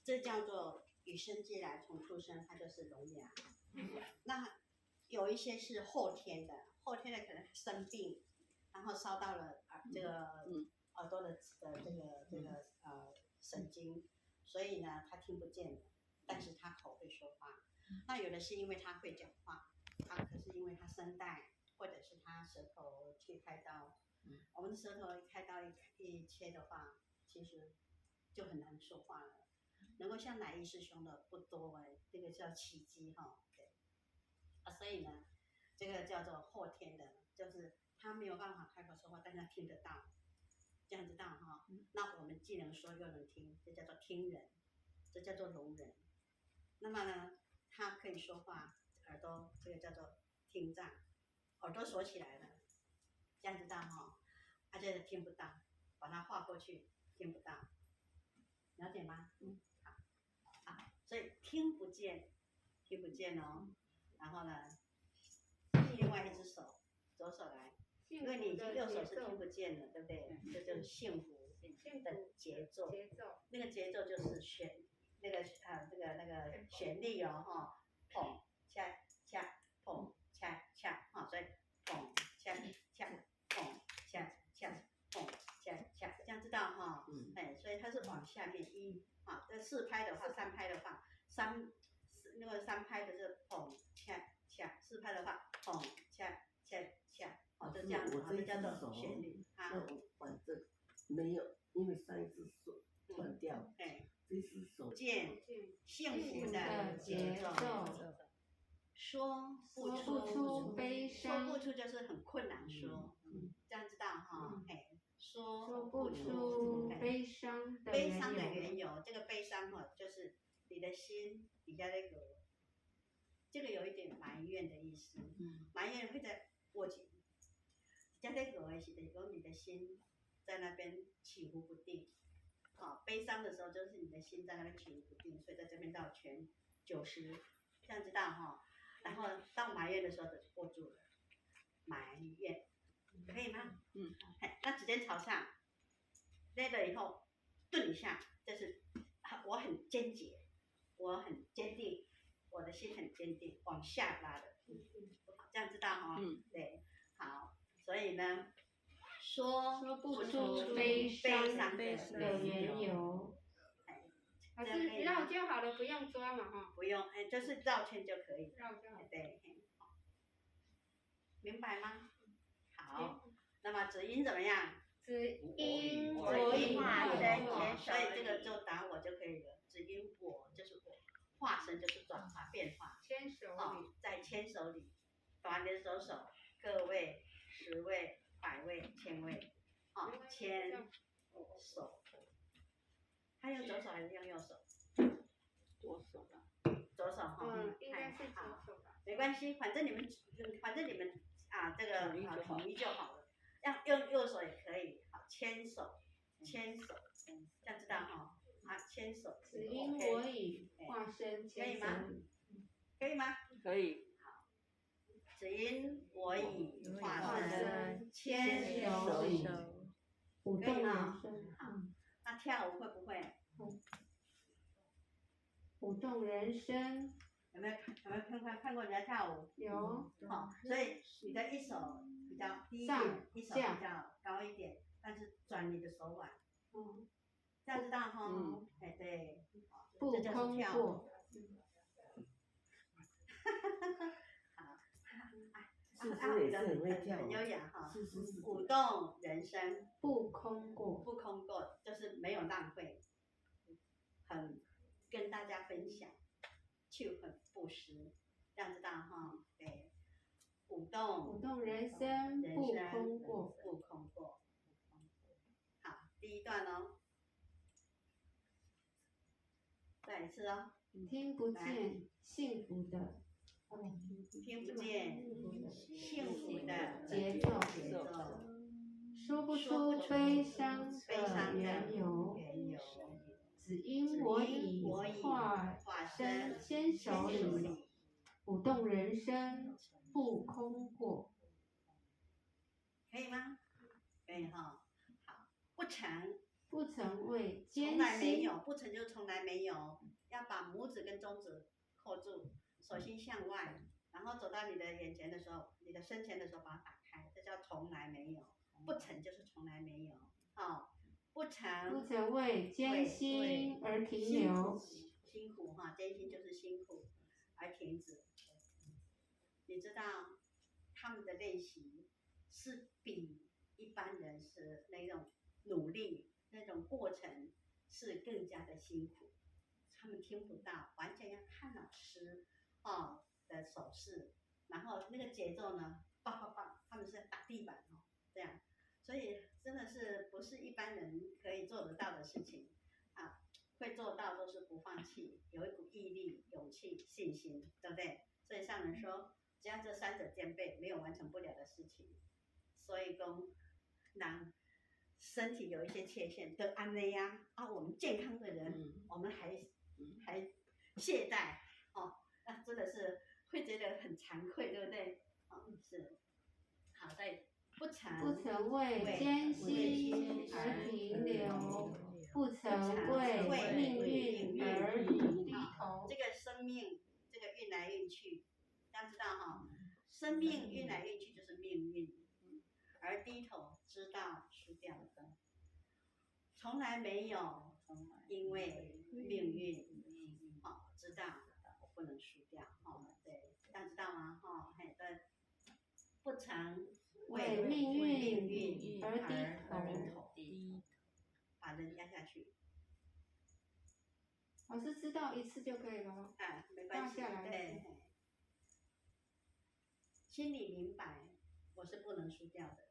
这叫做与生俱来，从出生它就是聋哑。那有一些是后天的，后天的可能生病，然后烧到了这个耳朵的这个神经，所以呢他听不见的，但是他口会说话。那有的是因为他会讲话，可是因为他声带或者是他舌头去开刀，我们的舌头开刀一切的话，其实就很难说话了。能够像乃义师兄的不多这个叫奇迹哈，对。所以呢，这个叫做后天的，就是他没有办法开口说话，但是他听得到，这样知道哈。那我们既能说又能听，这叫做听人，这叫做聋人。那么呢，他可以说话，耳朵这个叫做听障，耳朵锁起来了，这样知道哈，他就是听不到，把它划过去，听不到，了解吗？好，所以听不见哦。然后呢，另外一只手，左手来，因为你已经右手是听不见了，对不对？这就是幸福的节奏，那个节奏就是那个旋律哦哈，砰恰恰砰恰恰哈，所以砰恰恰砰恰恰砰恰恰，这样知道哈？所以它是往下面这4拍的话，3拍的话那个3拍的是砰恰恰，4拍的话砰恰恰恰，就这样子，这叫做旋律啊。反正没有，因为上一只手断掉，这只手见幸福的节奏，说不出悲伤，说不出就是很困难说，这样知道哈？说不出悲伤的缘由，这个悲伤就是你的心比较那个，这个有一点埋怨的意思，埋怨会在过去，比较那个是有你的心在那边起伏不定，悲伤的时候就是你的心在那边起伏不定，所以在这边到全90，这样知道哈？然后到埋怨的时候就握住了，埋怨，可以吗？那指尖朝上，勒了以后顿一下，就是我很坚决，我很坚定，我的心很坚定，往下拉的，这样知道哈？对，好，所以呢，说不出悲伤的缘由。老师绕就好了，不用抓嘛哈。不用，就是绕圈就可以。绕就好。对，明白吗？好，那么子音怎么样？子音我化身，所以这个就打我就可以了。子音我就是我，化身就是转化变化。牵手里，在牵手里，把你的左手个位、10位、100位、1000位，牵手。他用左手还是用右手？左手吧。左手哈，应该是左手吧。没关系，反正你们这个统一就好了。用右手也可以，牵手，这样知道哈？牵手。子因我以化身牵手，可以吗？可以。好，子因我以化身牵手里，舞动人生。好，那跳舞会不会？舞动人生。有没有看过人家跳舞？有。所以你的一手比较低一点，一手比较高一点，但是转你的手腕。这样知道哈？对。不空过。好，也是很会跳，很优雅哈。是。舞动人生，不空过。不空过就是没有浪费，很跟大家分享。就很布施，这样知道哈？对，舞动人生不空过，不空过。好，第一段哦，再一次哦。听不见幸福的，听不见幸福的节奏，说不出悲伤的缘由。只因我以化身牵手里，舞动人生不空过。可以吗？可以哈。好，不成不曾为艰辛。从来没有，不曾就从来没有。要把拇指跟中指扣住，手心向外，然后走到你的眼前的时候，你的身前的时候把它打开，这叫从来没有。不曾就是从来没有。哦，不曾为艰辛而停留。辛苦哈，艰辛就是辛苦而停止。你知道他们的练习是比一般人是那种努力那种过程是更加的辛苦，他们听不到，完全要看老师的手势，然后那个节奏呢，棒棒棒，他们是打地板这样，所以真的是不是一般人可以做得到的事情啊，会做到都是不放弃，有一股毅力、勇气、信心，对不对？所以上人说，只要这三者兼备，没有完成不了的事情。所以讲，让身体有一些缺陷的安内呀我们健康的人，我们还懈怠那真的是会觉得很惭愧，对不对？是。好，在不曾为艰辛而停留，不曾为命运而低头。这个生命，这个运来运去，大家知道生命运来运去就是命运，而低头知道输掉的，从来没有因为命运知道我不能输掉对，大家知道吗？对，不曾为命运而低头，把人压下去。老师知道一次就可以了。没关系，下来对，心里明白我是不能输掉的，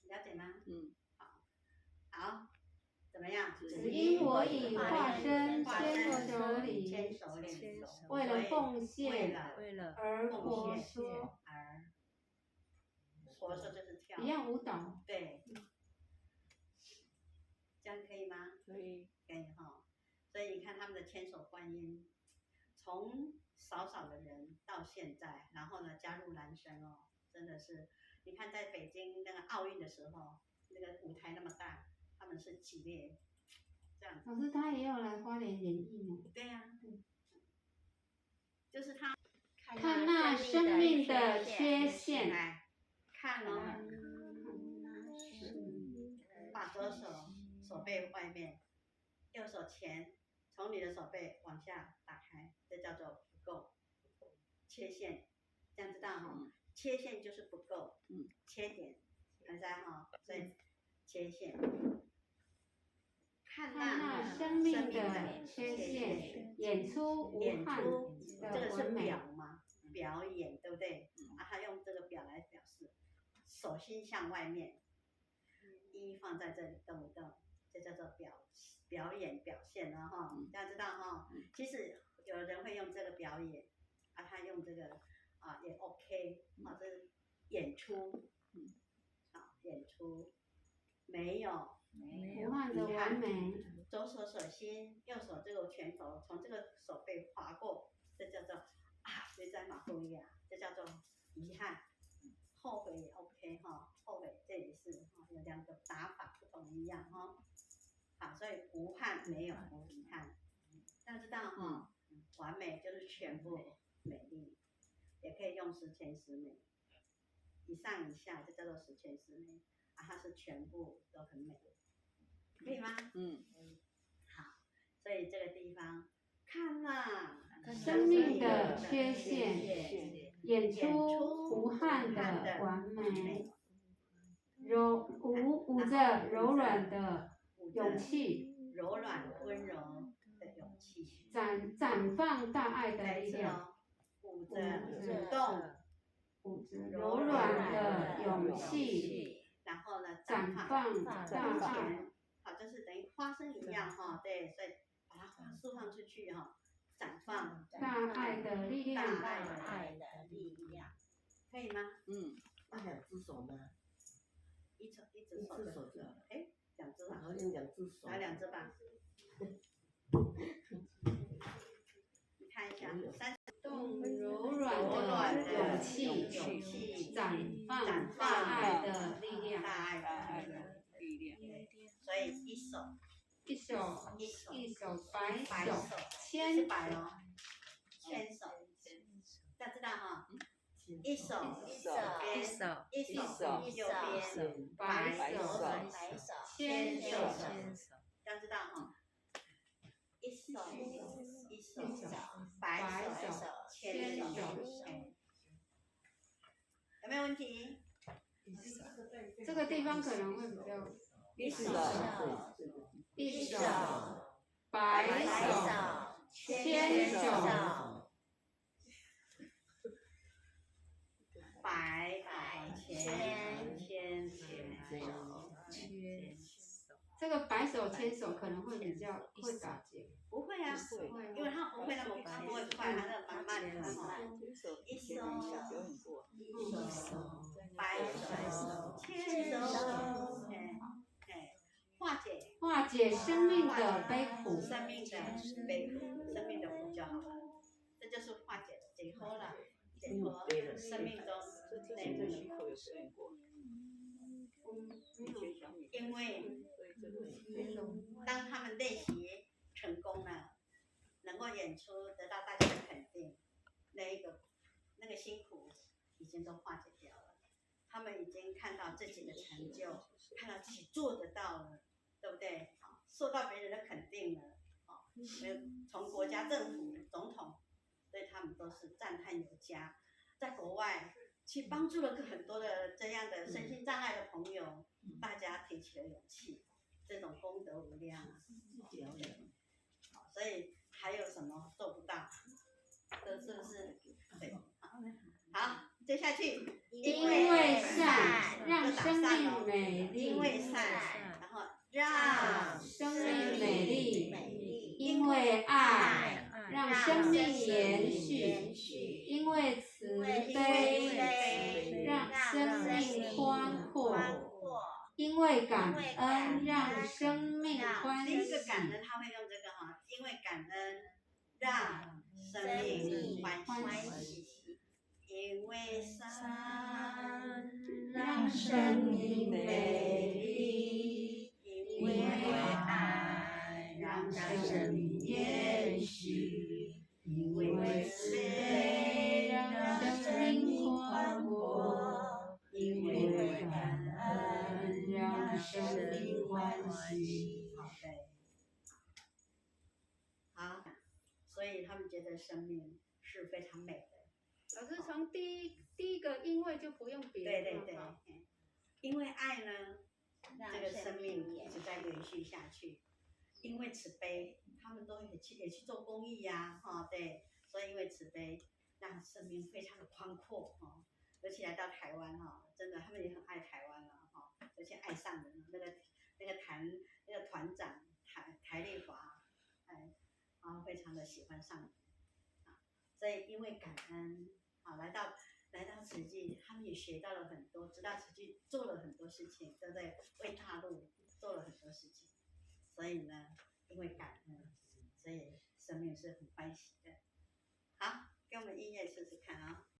了解吗？好，怎么样？只因我以化身牵手领，为了奉献而活说，活说就是跳，一样舞蹈。对，这样可以吗？可以，可以所以你看他们的千手观音，从少的人到现在，然后呢加入男生真的是，你看在北京那个奥运的时候，那个舞台那么大，他们是几列这样。老师他也有来花莲演艺呢。对呀，就是他看那生命的缺陷，看把左手背外面，右手前，从你的手背往下打开，这叫做不够，缺陷，这样知道缺陷就是不够，缺点，很在所以缺陷。看那生命的缺陷，演出无憾这个是表嘛，表演对不对？他用这个表来表示，手心向外面，一放在这里动一动，这叫做表演表现大家知道其实有人会用这个表演他用这个也 OK 这是演出演出没有无憾的完美。左手手心，右手这个拳头从这个手背划过，这叫做谁在马后呀？这叫做遗憾。后悔也 OK 后悔这也是有两个打法不同一样好，所以无憾没有遗憾。大家知道完美就是全部美丽，也可以用十全十美，以上以下就叫做十全十美它是全部都很美，可以吗？好，所以这个地方看了生命的缺陷，演出无憾的完美，舞着柔软的勇气，柔软温柔的勇气，绽放大爱的力量，舞着柔软的勇气，然后呢绽放大爱。好，就是等于花生一样对，所以把它释放出去绽放大爱的力量，大爱的力量，可以吗？那两只手呢？一只手就好。两只吧。好像两只手。来两只吧。你看一下，动柔软的勇气，绽放大爱的力量，一手白白手，牵白哦，牵手，大家知道哈，一手右边，白手牵手，大家知道哈，一手白手牵手，有没有问题？这个地方可能会比较一手白手牵手。白牵手，这个白手牵手可能会比较会打结。不会啊，因为他不会那么快，不会快，他是慢慢的哈。一手白手牵手，化解生命的悲苦，生命的苦就好了，这就是化解解脱了，解脱生命中内部的苦。因为当他们练习成功了，能够演出得到大家的肯定，那个辛苦已经都化解掉了，他们已经看到自己的成就，看到自己做得到了，对不对？受到别人的肯定了，从国家政府、总统对他们都是赞叹有加，在国外去帮助了很多的这样的身心障碍的朋友，大家提起了勇气，这种功德无量啊！所以还有什么做不到？这是不是？对，好，接下去，因为善让生命美丽，因为善，然后让生命美丽，因为爱让生命延续，因为慈悲让生命宽阔，因为感恩让生命欢喜。第一个感恩他会用这个哈，因为感恩让生命欢喜，因为善让生命美丽，因为爱让生命延续，因为慈悲让生命宽阔，因为感恩让生命欢喜。好，所以他们觉得生命是非常美的。老师从第一个因为就不用别的。对，因为爱呢，这个生命一直在延续下去。因为慈悲，他们都也去做公益呀，对，所以因为慈悲，让生命非常的宽阔尤其来到台湾真的他们也很爱台湾了而且爱上人那个团长台丽华，非常的喜欢上人所以因为感恩来到慈济，他们也学到了很多，知道慈济做了很多事情，对不对？为大陆做了很多事情，所以呢，因为感恩，所以生命是很欢喜的。好，给我们音乐试试看